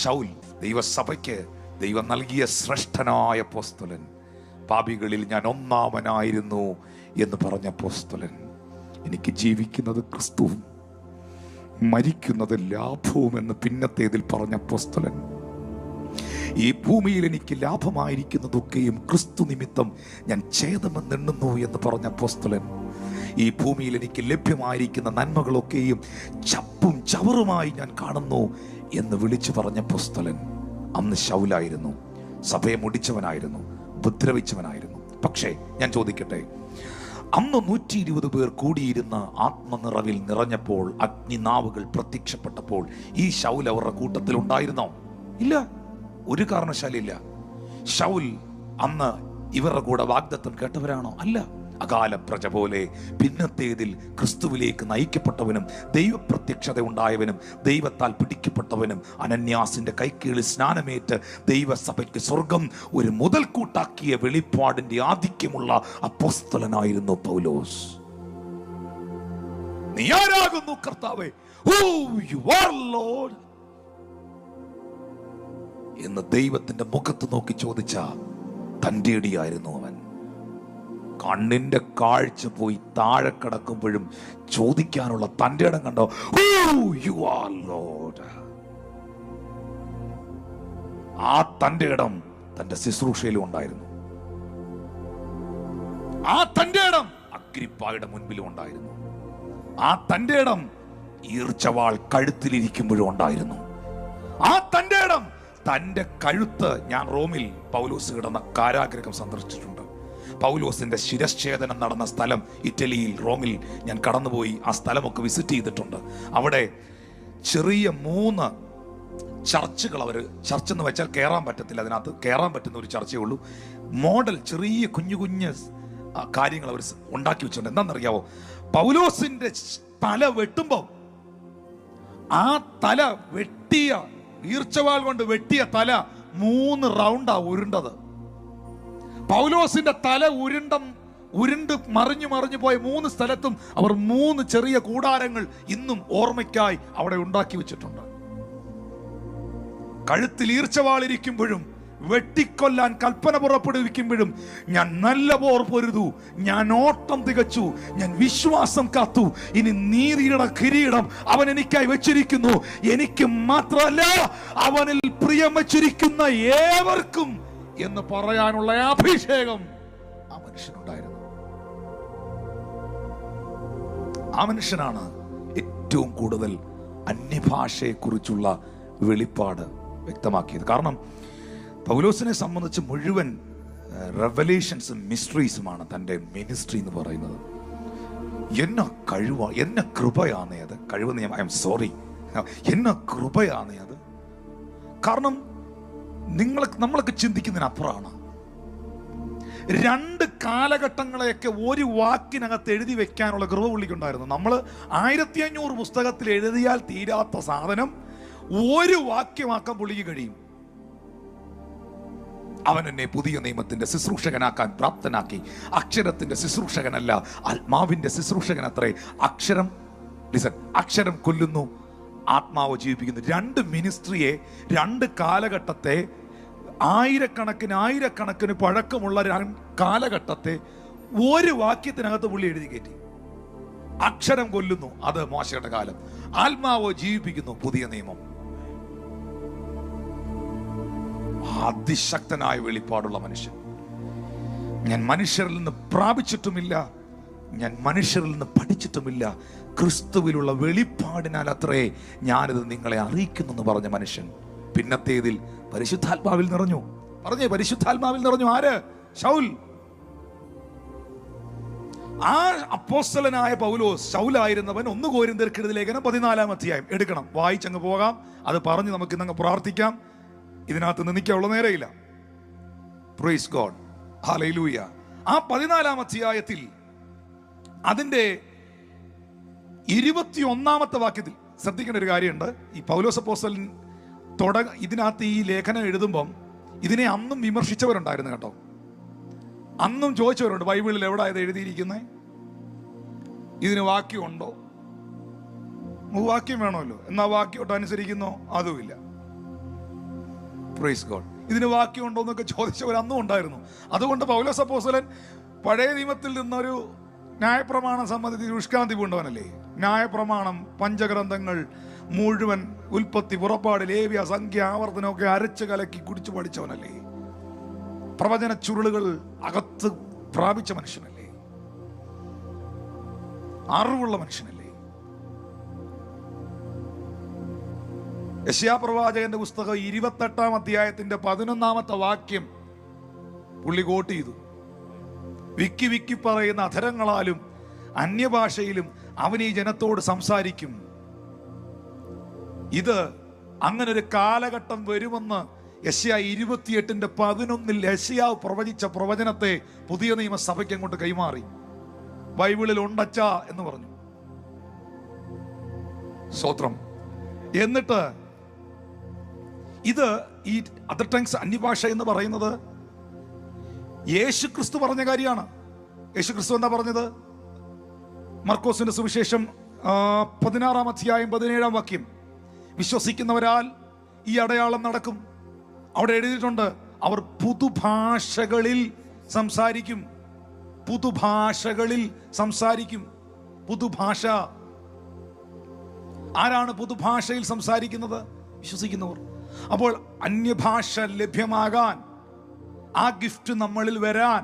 ശൗൽ ദൈവസഭയ്ക്ക് ദൈവം നൽകിയ ശ്രേഷ്ഠനായ അപ്പോസ്തലൻ, പാപികളിൽ ഞാൻ ഒന്നാമനായിരുന്നു എന്ന് പറഞ്ഞ അപ്പോസ്തലൻ, എനിക്ക് ജീവിക്കുന്നത് ക്രിസ്തുവും മരിക്കുന്നത് ലാഭവും എന്ന് പിന്നത്തേതിൽ പറഞ്ഞ അപ്പോസ്തലൻ, ഈ ഭൂമിയിൽ എനിക്ക് ലാഭമായിരിക്കുന്നതൊക്കെയും ക്രിസ്തു നിമിത്തം ഞാൻ ഛേദമെന്നെണ്ണുന്നു എന്ന് പറഞ്ഞ അപ്പോസ്തലൻ, ഈ ഭൂമിയിൽ എനിക്ക് ലഭ്യമായിരിക്കുന്ന നന്മകളൊക്കെയും ചപ്പും ചവറുമായി ഞാൻ കാണുന്നു എന്ന് വിളിച്ചു പറഞ്ഞ അപ്പോസ്തലൻ അന്ന് ശൗലായിരുന്നു. സഭയെ മുടിച്ചവനായിരുന്നു, ഉപദ്രവിച്ചവനായിരുന്നു. പക്ഷേ ഞാൻ ചോദിക്കട്ടെ, അന്ന് 120 പേർ കൂടിയിരുന്ന ആത്മനിറവിൽ നിറഞ്ഞപ്പോൾ, അഗ്നിനാവുകൾ പ്രത്യക്ഷപ്പെട്ടപ്പോൾ ഈ ശൗൽ അവരുടെ കൂട്ടത്തിൽ ഉണ്ടായിരുന്നോ? ഇല്ല, ഒരു കാരണവശാലില്ല. ശൗൽ അന്ന് ഇവരുടെ കൂടെ വാഗ്ദത്തം കേട്ടവരാണോ? അല്ല. അകാല പ്രജ പോലെ പിന്നത്തേതിൽ ക്രിസ്തുവിലേക്ക് നയിക്കപ്പെട്ടവനും ദൈവപ്രത്യക്ഷത ഉണ്ടായവനും ദൈവത്താൽ പിടിക്കപ്പെട്ടവനും അനന്യാസിന്റെ കൈക്കീഴിൽ സ്നാനമേറ്റ് ദൈവസഭയ്ക്ക് സ്വർഗം ഒരു മുതൽക്കൂട്ടാക്കിയ വെളിപ്പാടിന്റെ ആധിക്യമുള്ള അപ്പോസ്തലനായിരുന്നു പൗലോസ്. നീ ആരാകുന്നു കർത്താവേ? Who you are, Lord? എന്ന് ദൈവത്തിന്റെ മുഖത്ത് നോക്കി ചോദിച്ച തന്റെ അടിയായിരുന്നു അവൻ. കണ്ണിന്റെ കാഴ്ച പോയി താഴെ കിടക്കുമ്പോഴും ചോദിക്കാനുള്ള തന്റെ ഇടം കണ്ടോ? Who you are, Lord? ആ തന്റെ ഇടം തന്റെ ശുശ്രൂഷയിലും ഉണ്ടായിരുന്നു. ആ തന്റെ ഇടം അഗ്രിപ്പായുടെ മുൻപിലും ഉണ്ടായിരുന്നു. ആ തന്റെ ഇടം ഈർച്ചവാൾ കഴുത്തിലിരിക്കുമ്പോഴും ഉണ്ടായിരുന്നു. ആ തന്റെ ഇടം തന്റെ കഴുത്ത്, ഞാൻ റോമിൽ പൗലോസ് കിടന്ന കാരാഗ്രഹം സന്ദർശിച്ചിട്ടുണ്ട്. പൗലോസിന്റെ ശിരച്ഛേദനം നടന്ന സ്ഥലം ഇറ്റലിയിൽ, റോമിൽ ഞാൻ കടന്നുപോയി ആ സ്ഥലമൊക്കെ വിസിറ്റ് ചെയ്തിട്ടുണ്ട്. അവിടെ ചെറിയ 3 ചർച്ചുകൾ, ചർച്ച് എന്ന് വെച്ചാൽ കയറാൻ പറ്റത്തില്ല, അതിനകത്ത് കയറാൻ പറ്റുന്ന ഒരു ചർച്ചയേ ഉള്ളൂ. മോഡൽ ചെറിയ കുഞ്ഞു കുഞ്ഞ് കാര്യങ്ങൾ അവർ ഉണ്ടാക്കി വെച്ചിട്ടുണ്ട്. എന്താണെന്നറിയാവോ? പൗലോസിന്റെ തല വെട്ടുമ്പോൾ ആ തല വെട്ടിയ, ഈർച്ചവാൾ കൊണ്ട് വെട്ടിയ തല 3 റൗണ്ടാ ഉരുണ്ടത്. പൗലോസിന്റെ തല ഉരുണ്ട് മറിഞ്ഞു പോയ 3 സ്ഥലത്തും അവർ 3 ചെറിയ കൂടാരങ്ങൾ ഇന്നും ഓർമ്മയ്ക്കായി അവിടെ ഉണ്ടാക്കി വെച്ചിട്ടുണ്ട്. കഴുത്തിൽ ഈർച്ചവാളിരിക്കുമ്പോഴും വെട്ടിക്കൊല്ലാൻ കൽപ്പന പുറപ്പെടുവിക്കുമ്പോഴും ഞാൻ നല്ല പോർ പൊരുതു, ഞാൻ ഓട്ടം തികച്ചു, ഞാൻ വിശ്വാസം കാത്തു, ഇനി നീതിയുടെ കിരീടം അവൻ എനിക്കായി വെച്ചിരിക്കുന്നു, എനിക്ക് മാത്രമല്ല അവനിൽ പ്രിയം വെച്ചിരിക്കുന്ന ഏവർക്കും എന്ന് പറയാനുള്ള അഭിഷേകം ആ മനുഷ്യനുണ്ടായിരുന്നു. ആ മനുഷ്യനാണ് ഏറ്റവും കൂടുതൽ അന്യഭാഷയെക്കുറിച്ചുള്ള വെളിപ്പാട് വ്യക്തമാക്കിയത്. കാരണം പൗലോസിനെ സംബന്ധിച്ച് മുഴുവൻ റെവലേഷൻസും മിസ്റ്ററീസുമാണ് തൻ്റെ മിനിസ്ട്രി എന്ന് പറയുന്നത്. എന്ന കൃപയാണേ അത്. കഴിവെന്ന് ഐ എം സോറി, എന്ന കൃപയാണേ അത്. കാരണം നമ്മളൊക്കെ ചിന്തിക്കുന്നതിനപ്പുറമാണ്. 2 കാലഘട്ടങ്ങളെയൊക്കെ ഒരു വാക്കിനകത്ത് എഴുതി വെക്കാനുള്ള കൃപ പുള്ളിക്കുണ്ടായിരുന്നു. നമ്മൾ 1500 പുസ്തകത്തിൽ എഴുതിയാൽ തീരാത്ത സാധനം ഒരു വാക്യമാക്കാൻ പുള്ളിക്ക് കഴിയും. അവൻ എന്നെ പുതിയ നിയമത്തിന്റെ ശുശ്രൂഷകനാക്കാൻ പ്രാപ്തനാക്കി. അക്ഷരത്തിന്റെ ശുശ്രൂഷകനല്ല, ആത്മാവിന്റെ ശുശ്രൂഷകൻ അത്രേ. അക്ഷരം കൊല്ലുന്നു, ആത്മാവ് ജീവിപ്പിക്കുന്നു. 2 മിനിസ്ട്രിയെ, 2 കാലഘട്ടത്തെ, ആയിരക്കണക്കിന് പഴക്കമുള്ള കാലഘട്ടത്തെ ഒരു വാക്യത്തിനകത്ത് പുള്ളി എഴുതി കയറ്റി. അക്ഷരം കൊല്ലുന്നു, അത് മോശയുടെ കാലം. ആത്മാവ് ജീവിപ്പിക്കുന്നു, പുതിയ നിയമം. അതിശക്തനായ വെളിപ്പാടുള്ള മനുഷ്യൻ. ഞാൻ മനുഷ്യരിൽ നിന്ന് പ്രാപിച്ചിട്ടുമില്ല, ഞാൻ മനുഷ്യരിൽ നിന്ന് പഠിച്ചിട്ടുമില്ല, ക്രിസ്തുവിലുള്ള വെളിപ്പാടിനാൽ അത്രേ ഞാനിത് നിങ്ങളെ അറിയിക്കുന്നു എന്ന് പറഞ്ഞ മനുഷ്യൻ പിന്നത്തേതിൽ പരിശുദ്ധാത്മാവിൽ നിറഞ്ഞു. പരിശുദ്ധാത്മാവിൽ നിറഞ്ഞു. ആര്? ശൗൽ. ആ അപ്പോസ്തലനായ പൗലോസ് ശൗലായിരുന്നവൻ. 1 കൊരിന്ത്യർക്കെഴുതിയ ലേഖനം 14-ാം അധ്യായം എടുക്കണം, വായിച്ചങ്ങ് പോകാം. അത് പറഞ്ഞ് നമുക്ക് ഇന്നങ്ങ് പ്രാർത്ഥിക്കാം. ഇതിനകത്ത് നിന്നിക്കാനുള്ള നേരെയില്ല. Praise God, hallelujah. ആ 14-ാം അധ്യായത്തിൽ അതിന്റെ 21-ാമത്തെ വാക്യത്തിൽ ശ്രദ്ധിക്കേണ്ട ഒരു കാര്യമുണ്ട്. ഈ പൗലോസ് അപ്പോസ്തലൻ ഇതിനകത്ത് ഈ ലേഖനം എഴുതുമ്പം ഇതിനെ അന്നും വിമർശിച്ചവരുണ്ടായിരുന്നു കേട്ടോ. അന്നും ചോദിച്ചവരുണ്ട്, ബൈബിളിൽ എവിടെ ഇത് എഴുതിയിരിക്കുന്നത്, ഇതിന് വാക്യമുണ്ടോ? വാക്യം വേണമല്ലോ, എന്നാ വാക്യോട്ട് അനുസരിക്കുന്നോ? അതുമില്ല. Praise God. ഇതിന് വാക്യമുണ്ടോ എന്നൊക്കെ ചോദിച്ചവർ അന്നും ഉണ്ടായിരുന്നു. അതുകൊണ്ട് പൗലോസ് അപ്പോസ്തലൻ പഴയ നിയമത്തിൽ നിന്നൊരു ന്യായപ്രമാണം സംബന്ധിച്ച് ദുഷ്കാന്തി പൂണ്ടവനല്ലേ. ന്യായപ്രമാണം, പഞ്ചഗ്രന്ഥങ്ങൾ മുഴുവൻ, ഉൽപ്പത്തി, പുറപ്പാട്, ലേവ്യ, സംഖ്യ, ആവർത്തനമൊക്കെ അരച്ച് കലക്കി കുടിച്ചു പഠിച്ചവനല്ലേ. പ്രവചന ചുരുളുകൾ അകത്ത് പ്രാപിച്ച മനുഷ്യനല്ലേ, അറിവുള്ള മനുഷ്യനല്ലേ. യെശയ്യാ പ്രവാചകന്റെ പുസ്തകം 28-ാം അധ്യായത്തിന്റെ 11-ാമത്തെ വാക്യം പുള്ളി കോട്ട് ചെയ്തു. വിക്കി വിക്കി പറയുന്ന അധരങ്ങളാലും അന്യഭാഷയിലും അവൻ ഈ ജനത്തോട് സംസാരിക്കും. ഇത് അങ്ങനെ ഒരു കാലഘട്ടം വരുമെന്ന് യെശയ്യാ 28:11 യെശയ്യാവ് പ്രവചിച്ച പ്രവചനത്തെ പുതിയ നിയമസഭയ്ക്ക് അങ്ങോട്ട് കൈമാറി. ബൈബിളിൽ ഉണ്ടച്ച എന്ന് പറഞ്ഞു. സ്തോത്രം. എന്നിട്ട് ഇത് ഈ അതർ ടങ്സ്, അന്യഭാഷ എന്ന് പറയുന്നത് യേശു ക്രിസ്തു പറഞ്ഞ കാര്യമാണ്. യേശു ക്രിസ്തു എന്താ പറഞ്ഞത്? മർക്കോസിന്റെ സുവിശേഷം 16-ാം അധ്യായം 17-ാം വാക്യം, വിശ്വസിക്കുന്നവരാൽ ഈ അടയാളം നടക്കും. അവിടെ എഴുതിയിട്ടുണ്ട്, അവർ പുതുഭാഷകളിൽ സംസാരിക്കും. പുതുഭാഷകളിൽ സംസാരിക്കും. പുതുഭാഷ. ആരാണ് പുതുഭാഷയിൽ സംസാരിക്കുന്നത്? വിശ്വസിക്കുന്നവർ. അപ്പോൾ അന്യഭാഷ ലഭ്യമാകാൻ, ആ ഗിഫ്റ്റ് നമ്മളിൽ വരാൻ,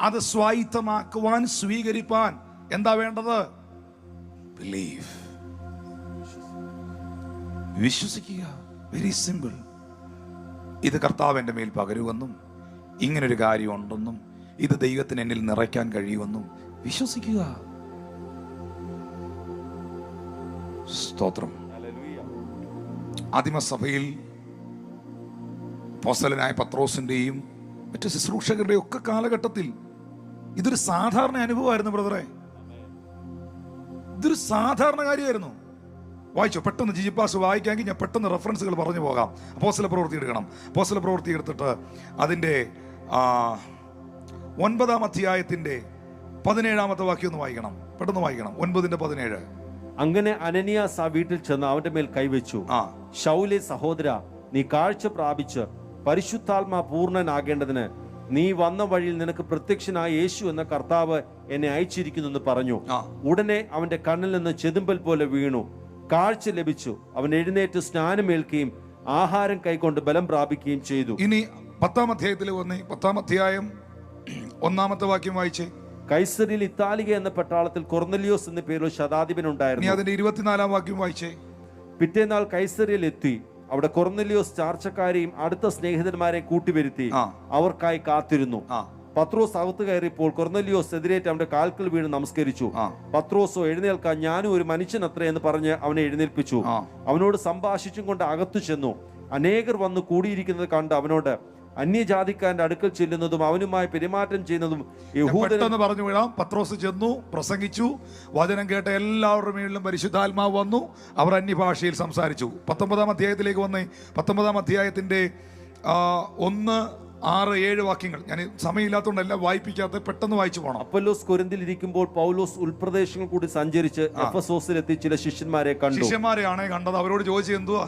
അത് സ്വായത്തമാക്കുവാൻ, സ്വീകരിപ്പാൻ എന്താ വേണ്ടത്? ബിലീവ്. വിശ്വസിക്കുക. Very simple. ഇത് കർത്താവിൻ്റെ മേൽ പകരുമെന്നും ഇങ്ങനൊരു കാര്യം ഉണ്ടെന്നും ഇത് ദൈവത്തിന് എന്നിൽ നിറയ്ക്കാൻ കഴിയുമെന്നും വിശ്വസിക്കുക. സ്തോത്രം. ആദിമസഭയിൽ അപ്പോസ്തലനായ പത്രോസിന്റെയും മറ്റു ശുശ്രൂഷകരുടെയും ഒക്കെ കാലഘട്ടത്തിൽ ഇതൊരു സാധാരണ അനുഭവമായിരുന്നു ബ്രദറെ. ഇതൊരു സാധാരണ കാര്യമായിരുന്നു. വായിച്ചോ പെട്ടെന്ന്. ജിജിപ്പാസ് വായിക്കാമെങ്കിൽ ഞാൻ പെട്ടെന്ന് റെഫറൻസുകൾ പറഞ്ഞു പോകാം. അപ്പോസ്തല പ്രവൃത്തി എടുക്കണം. അപ്പോസ്തല പ്രവൃത്തി എടുത്തിട്ട് അതിൻ്റെ 9-ാം അധ്യായത്തിന്റെ 17-ാമത്തെ വാക്യം ഒന്ന് വായിക്കണം. പെട്ടെന്ന് വായിക്കണം. 9:17. അങ്ങനെ അനനിയാസ് ആ വീട്ടിൽ ചെന്ന് അവന്റെ മേൽ കൈവച്ചു. ശൗലേ സഹോദര, നീ കാഴ്ച പ്രാപിച്ച് പരിശുദ്ധാത്മാ പൂർണ്ണനാകേണ്ടതിന് നീ വന്ന വഴിയിൽ നിനക്ക് പ്രത്യക്ഷനായ യേശു എന്ന കർത്താവ് എന്നെ അയച്ചിരിക്കുന്നു എന്ന് പറഞ്ഞു. ഉടനെ അവന്റെ കണ്ണിൽ നിന്ന് ചെതുമ്പൽ പോലെ വീണു, കാഴ്ച ലഭിച്ചു. അവൻ എഴുന്നേറ്റ് സ്നാനമേൽക്കുകയും ആഹാരം കൈക്കൊണ്ട് ബലം പ്രാപിക്കുകയും ചെയ്തു. ഇനി 10-ാം അധ്യായത്തിൽ വന്നേ. 10-ാം അധ്യായം 1-ാമത്തെ വാക്യം വായിച്ചേ. കൈസരിയിൽ ഇത്താലിക എന്ന പട്ടാളത്തിൽ കൊർന്നലിയോസ് എന്ന പേരിൽ ശതാധിപൻ ഉണ്ടായിരുന്നു. അതിന്റെ 24-ാം വാക്യം വായിച്ചേ. പിറ്റേന്നാൾ കൈസരിയിൽ എത്തി. അവിടെ കൊർന്നലിയോസ് ചാർച്ചക്കാരെയും അടുത്ത സ്നേഹിതന്മാരെയും കൂട്ടിവരുത്തി അവർക്കായി കാത്തിരുന്നു. പത്രോസ് അകത്ത് കയറിയപ്പോൾ കൊർന്നലിയോസ് എതിരേറ്റ് അവന്റെ കാൽക്കൽ വീണ് നമസ്കരിച്ചു. പത്രോസോ, എഴുന്നേൽക്കാൻ, ഞാനും ഒരു മനുഷ്യൻ അത്ര എന്ന് പറഞ്ഞ് അവനെ എഴുന്നേൽപ്പിച്ചു. അവനോട് സംഭാഷിച്ചും കൊണ്ട് അകത്തു ചെന്നു. അനേകർ വന്ന് കൂടിയിരിക്കുന്നത് കണ്ട് അവനോട് അന്യജാതിക്കാരന്റെ അടുക്കൽ ചെല്ലുന്നതും അവനുമായി പെരുമാറ്റം ചെയ്യുന്നതും യഹൂദനെന്ന് പറഞ്ഞു വിടാം. പത്രോസ് ചെന്നു, പ്രസംഗിച്ചു. വചനം കേട്ട എല്ലാവരുടെ മേളിലും പരിശുദ്ധാത്മാവ് വന്നു. അവർ അന്യഭാഷയിൽ സംസാരിച്ചു. 19-ാം അധ്യായത്തിലേക്ക് വന്നേ. 19-ാം അധ്യായത്തിന്റെ 1, 6, 7 വാക്യങ്ങൾ. ഞാൻ സമയമില്ലാത്തതുകൊണ്ട് എല്ലാം വായിപ്പിക്കാത്ത, പെട്ടെന്ന് വായിച്ചു പോകണം. അപ്പൊല്ലോസ് കൊരിന്തിൽ ഇരിക്കുമ്പോൾ പൗലോസ് ഉൾപ്രദേശങ്ങൾ കൂടി സഞ്ചരിച്ച് എഫെസോസിലെത്തി ചില ശിഷ്യന്മാരെ കണ്ടു. ശിഷ്യന്മാരെയാണ് കണ്ടത്. അവരോട് ചോദിച്ചു, എന്തുവാ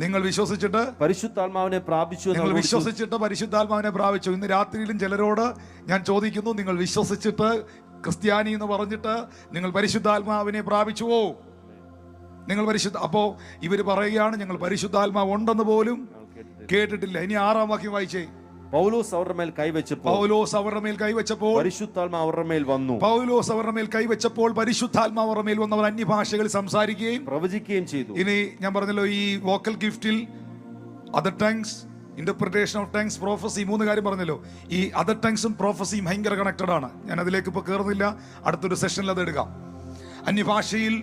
നിങ്ങൾ വിശ്വസിച്ചിട്ട് പരിശുദ്ധാത്മാവിനെ പ്രാപിച്ചു? നിങ്ങൾ വിശ്വസിച്ചിട്ട് പരിശുദ്ധാത്മാവിനെ പ്രാപിച്ചു. ഇന്ന് രാത്രിയിലും ചിലരോട് ഞാൻ ചോദിക്കുന്നു, നിങ്ങൾ വിശ്വസിച്ചിട്ട് ക്രിസ്ത്യാനി എന്ന് പറഞ്ഞിട്ട് നിങ്ങൾ പരിശുദ്ധാത്മാവിനെ പ്രാപിച്ചുവോ? നിങ്ങൾ അപ്പോ ഇവര് പറയുകയാണ്, ഞങ്ങൾ പരിശുദ്ധാത്മാവ് ഉണ്ടെന്ന് പോലും കേട്ടിട്ടില്ല. ഇനി 6-ാം വാക്യം വായിച്ചേ. പൗലോസ് അവരുടെ മേൽ കൈവച്ചപ്പോൾ പരിശുദ്ധാത്മാവ് അവരുടെ മേൽ വന്നു. പൗലോസ് അവരുടെ മേൽ കൈവച്ചപ്പോൾ പരിശുദ്ധാത്മാവ് അവരുടെ മേൽ വന്നവർ അന്യഭാഷകൾ സംസാരിക്കുകയും പ്രവചിക്കുകയും ചെയ്തു. ഇനി ഞാൻ പറഞ്ഞല്ലോ, ഈ വോക്കൽ ഗിഫ്റ്റിൽ other tongues, interpretation of tongues, prophecy, 3 കാര്യം പറഞ്ഞല്ലോ. ഈ അതർ ടങ്സും പ്രോഫസിയും ഭയങ്കര കണക്റ്റഡ് ആണ്. ഞാൻ അതിലേക്ക് ഇപ്പോൾ കയറുന്നില്ല. അടുത്തൊരു സെഷനിൽ അത് എടുക്കാം. അന്യഭാഷയിൽ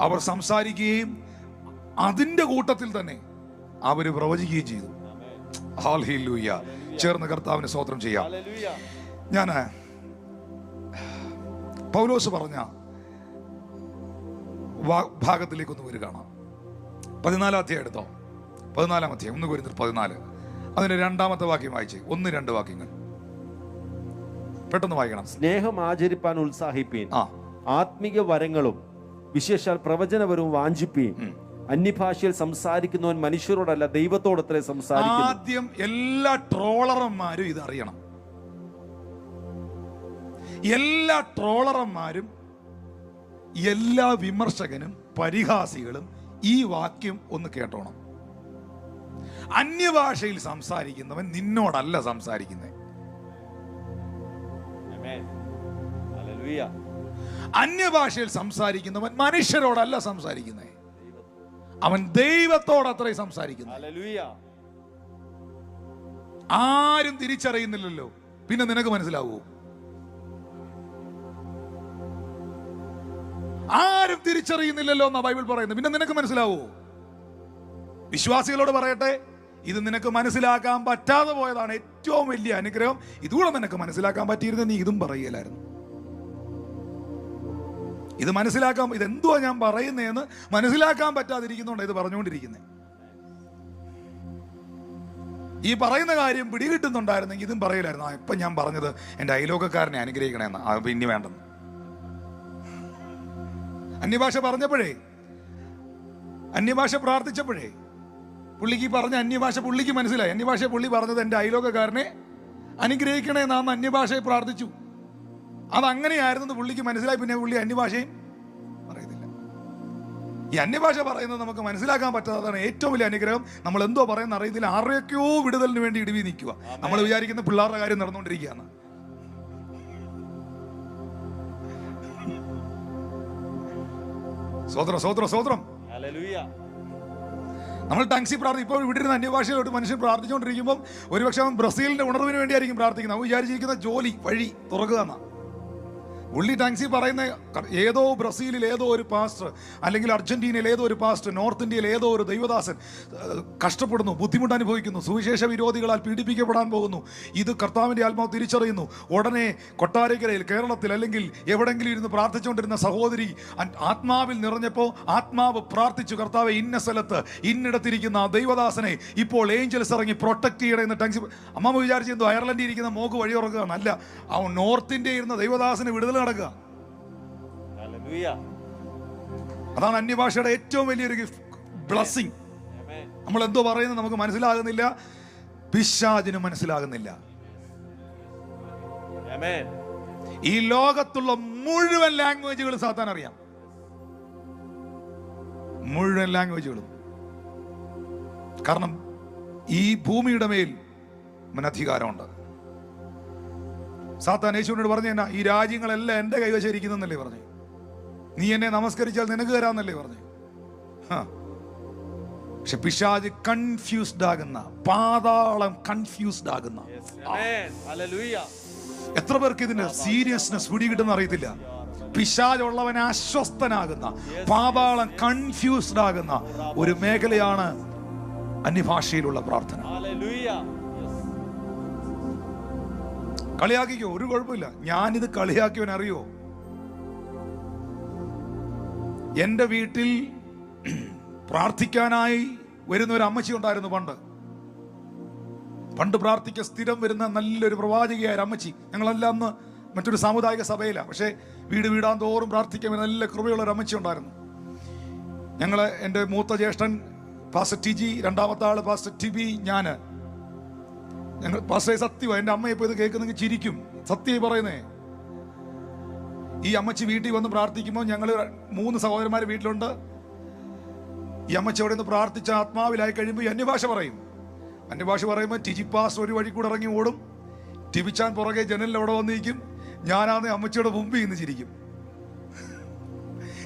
അവർ സംസാരിക്കുകയും അതിന്റെ കൂട്ടത്തിൽ തന്നെ അവർ പ്രവചിക്കുകയും ചെയ്തു. ഹല്ലേലൂയ. ചേർന്ന് കർത്താവിനെ സ്തോത്രം ചെയ്യാം. ഞാൻ പൗലോസ് പറഞ്ഞ ഭാഗത്തിലേക്കൊന്ന് വരികയാണ്. 14-ാം അധ്യായം എടുത്തോ. 14-ാം അധ്യായം 1 കൊരിന്ത്യർ 14. അതിന്റെ 2-ാമത്തെ വാക്യം വായിച്ചേ. 1-2 വാക്യങ്ങൾ പെട്ടെന്ന് വായിക്കണം. സ്നേഹം ആചരിപ്പാൻ ഉത്സാഹിപ്പീൻ, ആത്മീക വരങ്ങളും വിശേഷാൽ പ്രവചനപരവും വാഞ്ചിപ്പീൻ, അന്യഭാഷയിൽ സംസാരിക്കുന്നവൻ മനുഷ്യരോടല്ല ദൈവത്തോടത്രേ സംസാരിക്കുന്നു. ആദ്യം എല്ലാ ട്രോളർമാരും ഇതറിയണം. എല്ലാ ട്രോളർമാരും, എല്ലാ വിമർശകനും പരിഹാസികളും ഈ വാക്യം ഒന്ന് കേട്ടോണം. അന്യഭാഷയിൽ സംസാരിക്കുന്നവൻ നിന്നോടല്ല സംസാരിക്കുന്നത്. അന്യഭാഷയിൽ സംസാരിക്കുന്നവൻ മനുഷ്യരോടല്ല സംസാരിക്കുന്നത്, അവൻ ദൈവത്തോടത്രേ സംസാരിക്കുന്നത്. ആരും തിരിച്ചറിയുന്നില്ലല്ലോ, പിന്നെ നിനക്ക് മനസ്സിലാവൂ? ആരും തിരിച്ചറിയുന്നില്ലല്ലോ എന്നാ ബൈബിൾ പറയുന്നത്, പിന്നെ നിനക്ക് മനസ്സിലാവൂ? വിശ്വാസികളോട് പറയട്ടെ, ഇത് നിനക്ക് മനസ്സിലാക്കാൻ പറ്റാതെ പോയതാണ് ഏറ്റവും വലിയ അനുഗ്രഹം. ഇതുകൂടെ നിനക്ക് മനസ്സിലാക്കാൻ പറ്റിയിരുന്ന നീ ഇതും പറയലായിരുന്നു. ഇത് മനസ്സിലാക്കാൻ, ഇതെന്തുവാ ഞാൻ പറയുന്നതെന്ന് മനസ്സിലാക്കാൻ പറ്റാതിരിക്കുന്നുണ്ട് ഇത് പറഞ്ഞുകൊണ്ടിരിക്കുന്നത്. ഈ പറയുന്ന കാര്യം പിടികിട്ടുന്നുണ്ടായിരുന്നെങ്കിൽ ഇതും പറയലായിരുന്നു. ഇപ്പൊ ഞാൻ പറഞ്ഞത് എൻ്റെ അയലോകക്കാരനെ അനുഗ്രഹിക്കണമെന്ന്, പിന്നെ വേണ്ടെന്ന്. അന്യഭാഷ പറഞ്ഞപ്പോഴേ, അന്യഭാഷ പ്രാർത്ഥിച്ചപ്പോഴേ പുള്ളിക്ക് പറഞ്ഞ അന്യഭാഷ പുള്ളിക്ക് മനസ്സിലായി. അന്യഭാഷ പുള്ളി പറഞ്ഞത് എൻ്റെ അയലോകക്കാരനെ അനുഗ്രഹിക്കണേ നാം അന്യഭാഷയെ പ്രാർത്ഥിച്ചു. അതങ്ങനെയായിരുന്നു പുള്ളിക്ക് മനസ്സിലായി. പിന്നെ പുള്ളി അന്യഭാഷയും പറയുന്നില്ല. ഈ അന്യഭാഷ പറയുന്നത് നമുക്ക് മനസ്സിലാക്കാൻ പറ്റാത്തതാണ് ഏറ്റവും വലിയ അനുഗ്രഹം. നമ്മൾ എന്തോ പറയുന്ന അറിയത്തില്ല. ആരെയൊക്കെയോ വിടുതലിന് വേണ്ടി ഇടിവി നിൽക്കുക. നമ്മൾ വിചാരിക്കുന്ന പിള്ളേരുടെ കാര്യം നടന്നുകൊണ്ടിരിക്കുകയാണ്. സ്വോത്രം, സ്വോത്രം, സ്വോത്രം. നമ്മൾ ടങ്സി ഇപ്പോൾ ഇവിടെ ഇരുന്ന് അന്യഭാഷയിലോട്ട് മനുഷ്യൻ പ്രാർത്ഥിച്ചുകൊണ്ടിരിക്കുമ്പോൾ ഒരുപക്ഷെ അവൻ ബ്രസീലിന്റെ ഉണർവിന് വേണ്ടിയായിരിക്കും പ്രാർത്ഥിക്കുന്നത്. അവൻ വിചാരിച്ചിരിക്കുന്ന ജോലി വഴി തുറക്കുക എന്നാ. പുള്ളി ടാങ്സി പറയുന്ന ഏതോ ബ്രസീലിൽ ഏതോ ഒരു പാസ്റ്റർ, അല്ലെങ്കിൽ അർജന്റീനയിൽ ഏതോ ഒരു പാസ്റ്റർ, നോർത്ത് ഇന്ത്യയിൽ ഏതോ ഒരു ദൈവദാസൻ കഷ്ടപ്പെടുന്നു, ബുദ്ധിമുട്ട് അനുഭവിക്കുന്നു, സുവിശേഷ വിരോധികളാൽ പീഡിപ്പിക്കപ്പെടാൻ പോകുന്നു. ഇത് കർത്താവിൻ്റെ ആത്മാവ് തിരിച്ചറിയുന്നു. ഉടനെ കൊട്ടാരക്കരയിൽ, കേരളത്തിൽ, അല്ലെങ്കിൽ എവിടെങ്കിലും ഇരുന്ന് പ്രാർത്ഥിച്ചുകൊണ്ടിരുന്ന സഹോദരി ആത്മാവിൽ നിറഞ്ഞപ്പോൾ ആത്മാവ് പ്രാർത്ഥിച്ചു, കർത്താവെ ഇന്ന സ്ഥലത്ത് ഇന്നിടത്തിരിക്കുന്ന ആ ദൈവദാസനെ ഇപ്പോൾ ഏഞ്ചൽസ് ഇറങ്ങി പ്രൊട്ടക്ട് ചെയ്യണമെന്ന് ടാങ്സി. അമ്മ വിചാരിച്ചെന്തോ അയർലൻഡിൽ ഇരിക്കുന്ന മോക്ക് വഴി ഉറക്കുകയാണ്. അല്ല, അവൻ നോർത്ത് ഇന്ത്യയിൽ ഇരുന്ന ദൈവദാസന് വിടുതൽ നടക്കുക. അതാണ് അന്യഭാഷയുടെ ഏറ്റവും വലിയൊരു ബ്ലെസ്സിങ്. നമ്മൾ എന്തോ പറയുന്നത് നമുക്ക് മനസ്സിലാകുന്നില്ല, പിശാചിനും മനസ്സിലാകുന്നില്ല. ഈ ലോകത്തുള്ള മുഴുവൻ ലാംഗ്വേജുകളും സാത്താൻ അറിയാം. മുഴുവൻ ലാംഗ്വേജുകളും. കാരണം ഈ ഭൂമിയുടെ മേൽ അധികാരമുണ്ട്. സാത്താൻ യേശുവിനോട് പറഞ്ഞു, എന്നാ ഈ രാജ്യങ്ങളെല്ലാം എൻ്റെ കൈവശം ഇരിക്കുന്നല്ലേ പറഞ്ഞു. നീ എന്നെ നമസ്കരിച്ചാൽ നിനക്ക് തരാന്നല്ലേ പറഞ്ഞു. പക്ഷെ പിശാച് കൺഫ്യൂസ്ഡ് ആകുന്ന, പാതാളം കൺഫ്യൂസ്ഡ് ആകുന്ന. എത്ര പേർക്ക് ഇതിന്റെ സീരിയസ്നെസ് പിടികിട്ടുന്ന അറിയത്തില്ല. പിശാചുള്ളവൻ അസ്വസ്ഥനാകുന്ന, പാതാളം കൺഫ്യൂസ്ഡ് ആകുന്ന ഒരു മേഖലയാണ് അന്യഭാഷയിലുള്ള പ്രാർത്ഥന. കളിയാക്കിക്കോ, ഒരു കുഴപ്പമില്ല. ഞാനിത് കളിയാക്കിയവൻ അറിയോ? എൻ്റെ വീട്ടിൽ പ്രാർത്ഥിക്കാനായി വരുന്ന ഒരു അമ്മച്ചി ഉണ്ടായിരുന്നു പണ്ട് പ്രാർത്ഥിക്കാൻ സ്ഥിരം വരുന്ന നല്ലൊരു പ്രവാചകയായ അമ്മച്ചി. ഞങ്ങളെല്ലാം അന്ന് മറ്റൊരു സാമുദായിക സഭയിലാണ്. പക്ഷേ വീടാൻ തോറും പ്രാർത്ഥിക്കാൻ നല്ല കൃപയുള്ള ഒരു അമ്മച്ചി ഉണ്ടായിരുന്നു. എൻ്റെ മൂത്ത ജ്യേഷ്ഠൻ പാസ്റ്റർ ടിജി, രണ്ടാമത്തെ ആള് പാസ്റ്റർ ടിബി, ഞങ്ങൾ പാസ്റ്ററെ സത്യമാണ്. എൻ്റെ അമ്മ ഇപ്പോൾ ഇത് കേൾക്കുന്നെങ്കിൽ ചിരിക്കും. സത്യമായി പറയുന്നേ. ഈ അമ്മച്ചി വീട്ടിൽ വന്ന് പ്രാർത്ഥിക്കുമ്പോൾ ഞങ്ങൾ 3 സഹോദരന്മാർ വീട്ടിലുണ്ട്. ഈ അമ്മച്ചി അവിടെ നിന്ന് പ്രാർത്ഥിച്ച ആത്മാവിലായി കഴിയുമ്പോൾ അന്യഭാഷ പറയും. അന്യഭാഷ പറയുമ്പോൾ ടിജി പാസ്റ്റർ ഒരു വഴി കൂടെ ഇറങ്ങി ഓടും, ടിബിച്ചാൻ പുറകെ ജനലിൽ അവിടെ വന്നിരിക്കും. ഞാനാന്ന് അമ്മച്ചിയുടെ മുമ്പിൽ നിന്ന് ചിരിക്കും.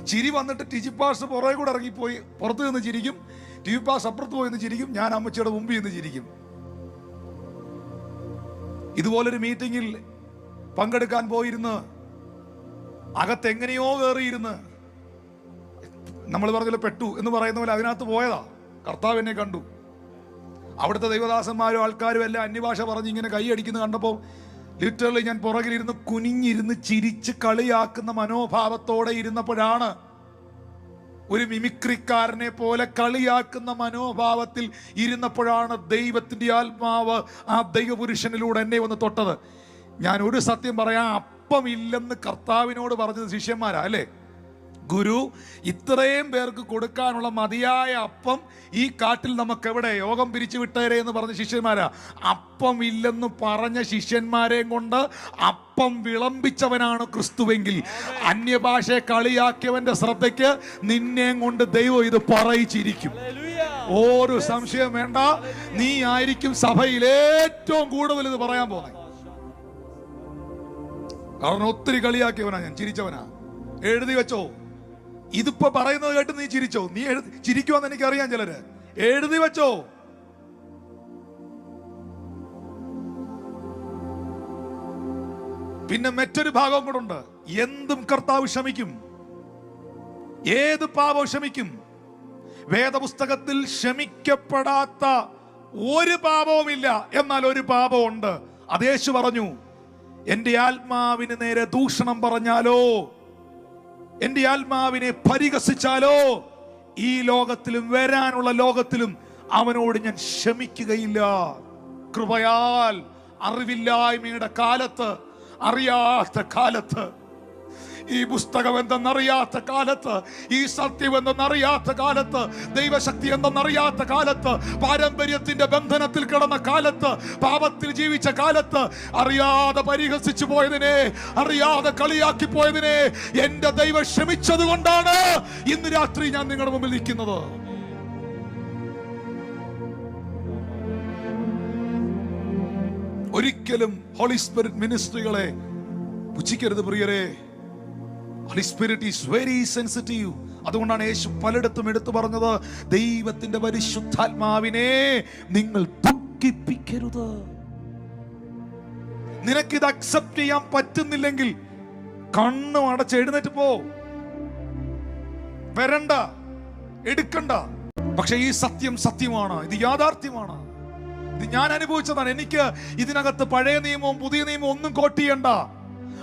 ചിരി വന്നിട്ട് ടിജി പാസ്റ്റർ പുറകെ കൂടെ ഇറങ്ങിപ്പോയി പുറത്ത് നിന്ന് ചിരിക്കും, ടിബി പാസ്റ്റർ അപ്പുറത്ത് പോയി നിന്ന് ചിരിക്കും, ഞാൻ അമ്മച്ചിയുടെ മുമ്പിൽ നിന്ന് ചിരിക്കും. ഇതുപോലൊരു മീറ്റിങ്ങിൽ പങ്കെടുക്കാൻ പോയിരുന്ന് അകത്തെങ്ങനെയോ കയറിയിരുന്ന് നമ്മൾ പറഞ്ഞല്ലോ പെട്ടു എന്ന് പറയുന്ന പോലെ അതിനകത്ത് പോയതാ. കർത്താവ് എന്നെ കണ്ടു. അവിടുത്തെ ദൈവദാസന്മാരും ആൾക്കാരും എല്ലാം അന്യഭാഷ പറഞ്ഞ് ഇങ്ങനെ കൈയടിക്കുന്നത് കണ്ടപ്പോൾ ലിറ്ററലി ഞാൻ പുറകിലിരുന്ന് കുനിഞ്ഞിരുന്ന് ചിരിച്ച് കളിയാക്കുന്ന മനോഭാവത്തോടെ ഇരുന്നപ്പോഴാണ്, ഒരു മിമിക്രിക്കാരനെ പോലെ കളിയാക്കുന്ന മനോഭാവത്തിൽ ഇരുന്നപ്പോഴാണ് ദൈവത്തിൻ്റെ ആത്മാവ് ആ ദൈവപുരുഷനിലൂടെ എന്നെ വന്ന് തൊട്ടത്. ഞാൻ ഒരു സത്യം പറയാം, അപ്പം ഇല്ലെന്ന് കർത്താവിനോട് പറഞ്ഞത് ശിഷ്യന്മാരാ അല്ലേ? ഗുരു ഇത്രയും പേർക്ക് കൊടുക്കാനുള്ള മതിയായ അപ്പം ഈ കാട്ടിൽ നമുക്ക് എവിടെ യോഗം പിരിച്ചു വിട്ടേരെ എന്ന് പറഞ്ഞ ശിഷ്യന്മാരാ. അപ്പം ഇല്ലെന്ന് പറഞ്ഞ ശിഷ്യന്മാരെയും കൊണ്ട് അപ്പം വിളമ്പിച്ചവനാണ് ക്രിസ്തുവെങ്കിൽ അന്യഭാഷയെ കളിയാക്കിയവന്റെ ശ്രദ്ധയ്ക്ക് നിന്നെയും കൊണ്ട് ദൈവം ഇത് പറയിച്ചിരിക്കും. ഒരു സംശയം വേണ്ട, നീ ആയിരിക്കും സഭയിൽ ഏറ്റവും കൂടുതൽ ഇത് പറയാൻ പോകുന്നത്. കാരണം ഒത്തിരി കളിയാക്കിയവനാ ഞാൻ, ചിരിച്ചവനാ. എഴുതി വെച്ചോ, ഇതിപ്പോ പറയുന്നത് കേട്ട് നീ ചിരിച്ചോ. നീ ചിരിക്കുവാന്ന് എനിക്കറിയാം ചിലര്. എഴുതി വെച്ചോ. പിന്നെ മറ്റൊരു ഭാഗം കൂടെ ഉണ്ട്. എന്തും കർത്താവ് ക്ഷമിക്കും, ഏത് പാപവും ക്ഷമിക്കും. വേദപുസ്തകത്തിൽ ക്ഷമിക്കപ്പെടാത്ത ഒരു പാപവുമില്ല, എന്നാൽ ഒരു പാപമുണ്ട്. അത് യേശു പറഞ്ഞു, എന്റെ ആത്മാവിന് നേരെ ദൂഷണം പറഞ്ഞാലോ, എന്റെ ആത്മാവിനെ പരിഹസിച്ചാലോ, ഈ ലോകത്തിലും വരാനുള്ള ലോകത്തിലും അവനോട് ഞാൻ ക്ഷമിക്കുകയില്ല. കൃപയാൽ അറിവില്ലായ്മയുടെ കാലത്ത്, അറിയാത്ത കാലത്ത്, ഈ പുസ്തകം എന്തെന്നറിയാത്ത കാലത്ത്, ഈ സത്യം എന്തെന്നറിയാത്ത കാലത്ത്, ദൈവശക്തി എന്തെന്നറിയാത്ത കാലത്ത്, പാരമ്പര്യത്തിന്റെ ബന്ധനത്തിൽ കിടന്ന കാലത്ത്, പാപത്തിൽ ജീവിച്ച കാലത്ത്, അറിയാതെ പരിഹസിച്ചു പോയതിനെ, അറിയാതെ കളിയാക്കി പോയതിനെ എന്റെ ദൈവം ക്ഷമിച്ചത് കൊണ്ടാണ് ഇന്ന് രാത്രി ഞാൻ നിങ്ങളുടെ മുമ്പിൽ നിൽക്കുന്നത്. ഒരിക്കലും ഹോളി സ്പിരിറ്റ് മിനിസ്ട്രികളെ പുച്ഛിക്കരുത് പ്രിയരെ. Holy spirit is very sensitive. അതുകൊണ്ടാണ് യേശു പലയിടത്തും എടുത്തു പറഞ്ഞത്, ദൈവത്തിന്റെ പരിശുദ്ധാത്മാവിനെ നിങ്ങൾ ദുഃഖിപ്പിക്കരുത്. നിനക്കിത് അക്സെപ്റ്റ് ചെയ്യാൻ പറ്റുന്നില്ലെങ്കിൽ കണ്ണും അടച്ച് എഴുന്നേറ്റ് പോ. വരണ്ട, എടുക്കണ്ട. പക്ഷെ ഈ സത്യം സത്യമാണ്, ഇത് യാഥാർത്ഥ്യമാണ്, ഇത് ഞാൻ അനുഭവിച്ചതാണ്. എനിക്ക് ഇതിനകത്ത് പഴയ നിയമവും പുതിയ നിയമവും ഒന്നും കോട്ട് ചെയ്യണ്ട.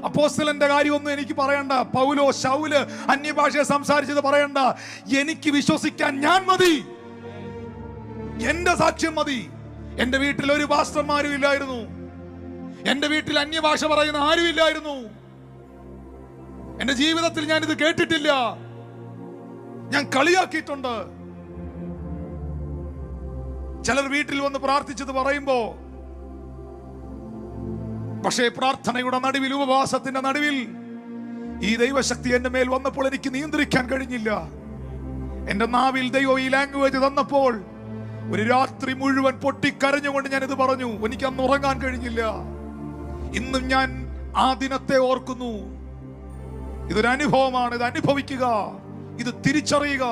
അപ്പോസ്തലന്റെ കാര്യമൊന്നും എനിക്ക് പറയണ്ട. പൗലോ ശൗല് അന്യഭാഷയെ സംസാരിച്ചത് പറയണ്ട. എനിക്ക് വിശ്വസിക്കാൻ ഞാൻ മതി, എന്റെ സാക്ഷ്യം മതി. എന്റെ വീട്ടിൽ ഒരു പാസ്റ്റർമാരും ഇല്ലായിരുന്നു, എന്റെ വീട്ടിൽ അന്യഭാഷ പറയുന്ന ആരും ഇല്ലായിരുന്നു. എന്റെ ജീവിതത്തിൽ ഞാൻ ഇത് കേട്ടിട്ടില്ല. ഞാൻ കളിയാക്കിയിട്ടുണ്ട്. ചിലർ വീട്ടിൽ വന്ന് പ്രാർത്ഥിച്ചത് പറയുമ്പോ, പക്ഷേ പ്രാർത്ഥനയുടെ നടുവിൽ, ഉപവാസത്തിന്റെ നടുവിൽ ഈ ദൈവശക്തി എന്റെ മേൽ വന്നപ്പോൾ എനിക്ക് നിയന്ത്രിക്കാൻ കഴിഞ്ഞില്ല. എന്റെ നാവിൽ ദൈവം ഈ ലാംഗ്വേജ് തന്നപ്പോൾ ഒരു രാത്രി മുഴുവൻ പൊട്ടിക്കരഞ്ഞുകൊണ്ട് ഞാൻ ഇത് പറഞ്ഞു. എനിക്ക് അന്ന് ഉറങ്ങാൻ കഴിഞ്ഞില്ല. ഇന്നും ഞാൻ ആ ദിനത്തെ ഓർക്കുന്നു. ഇതൊരു അനുഭവമാണ്. ഇത് അനുഭവിക്കുക, ഇത് തിരിച്ചറിയുക.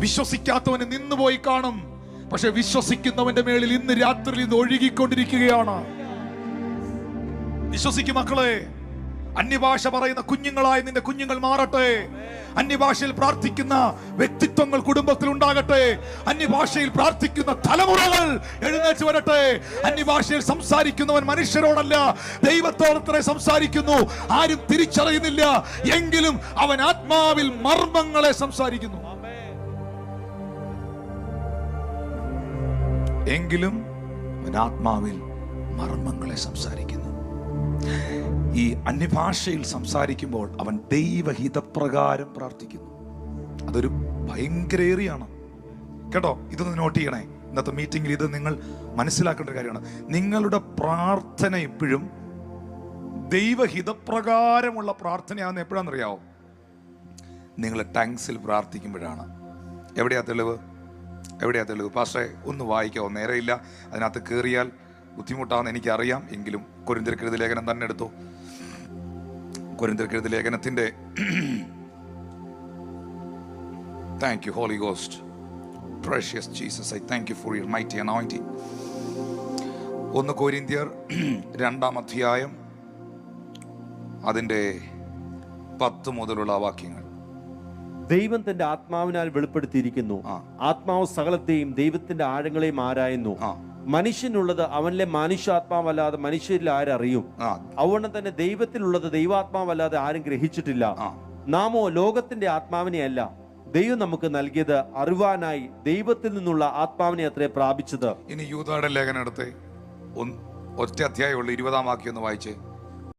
വിശ്വസിക്കാത്തവന് നിന്നുപോയി കാണും, പക്ഷെ വിശ്വസിക്കുന്നവന്റെ മേളിൽ ഇന്ന് രാത്രി ഇത് ഒഴുകിക്കൊണ്ടിരിക്കുകയാണ്. വിശ്വസിക്കും മക്കളെ. അന്യഭാഷ പറയുന്ന കുഞ്ഞുങ്ങളായി നിന്റെ കുഞ്ഞുങ്ങൾ മാറട്ടെ. അന്യഭാഷയിൽ പ്രാർത്ഥിക്കുന്ന വ്യക്തിത്വങ്ങൾ കുടുംബത്തിൽ ഉണ്ടാകട്ടെ. അന്യഭാഷയിൽ പ്രാർത്ഥിക്കുന്ന തലമുറകൾ എഴുന്നേറ്റ് വരട്ടെ. അന്യഭാഷയിൽ സംസാരിക്കുന്നവൻ മനുഷ്യരോടല്ല, ദൈവത്തോടത്രേ സംസാരിക്കുന്നു. ആരും തിരിച്ചറിയുന്നില്ല, എങ്കിലും അവൻ ആത്മാവിൽ മർമ്മങ്ങളെ സംസാരിക്കുന്നു. എങ്കിലും അവൻ ആത്മാവിൽ മർമ്മങ്ങളെ സംസാരിക്കുന്നു. ഈ അന്യഭാഷയിൽ സംസാരിക്കുമ്പോൾ അവൻ ദൈവഹിതപ്രകാരം പ്രാർത്ഥിക്കുന്നു. അതൊരു ഭയങ്കര ഏറിയാണ് കേട്ടോ. ഇതൊന്ന് നോട്ട് ചെയ്യണേ. ഇന്നത്തെ മീറ്റിംഗിൽ ഇത് നിങ്ങൾ മനസ്സിലാക്കേണ്ട ഒരു കാര്യമാണ്. നിങ്ങളുടെ പ്രാർത്ഥന എപ്പോഴും ദൈവഹിതപ്രകാരമുള്ള പ്രാർത്ഥനയാണെന്ന് എപ്പോഴാണെന്നറിയാവോ? നിങ്ങൾ ടങ്സിൽ പ്രാർത്ഥിക്കുമ്പോഴാണ്. എവിടെയാ തെളിവ്? എവിടെയാ തെളിവ്? പക്ഷേ ഒന്ന് വായിക്കാവോ? നേരെയില്ല, അതിനകത്ത് കയറിയാൽ ബുദ്ധിമുട്ടാണെന്ന് എനിക്കറിയാം. എങ്കിലും കൊരിന്ത്യർക്കെഴുതിയ ലേഖനം തന്നെ എടുത്തു. കൊരിന്ത്യർക്കെഴുതിയ ലേഖനത്തിന്റെ thank you holy ghost, precious Jesus, I thank you for your mighty anointing. 1 കൊരിന്ത്യർ 2-ാം അധ്യായം അതിന്റെ 10 മുതലുള്ള വാക്യങ്ങൾ. ദൈവം തന്റെ ആത്മാവിനാൽ വെളിപ്പെടുത്തിയിരിക്കുന്നു. ആത്മാവ് സകലത്തെയും ദൈവത്തിന്റെ ആഴങ്ങളെയും ആരായുന്നു. മനുഷ്യനുള്ളത് അവനിലെ മനുഷ്യാത്മാവല്ലാതെ മനുഷ്യരിൽ ആരറിയും? അതുകൊണ്ട് തന്നെ ദൈവത്തിലുള്ളത് ദൈവാത്മാവല്ലാതെ ആരും ഗ്രഹിച്ചിട്ടില്ല. നാമോ ലോകത്തിന്റെ ആത്മാവിനെ അല്ല, ദൈവം നമുക്ക് നൽകിയത് അറിവാനായി ദൈവത്തിൽ നിന്നുള്ള ആത്മാവിനെ അത്രേ പ്രാപിച്ചത്. ഇനി യൂദായുടെ ലേഖനം എടുത്തേ, 1 അധ്യായമുള്ള 20-ാം വാക്യം ഒന്ന് വായിച്ചേ.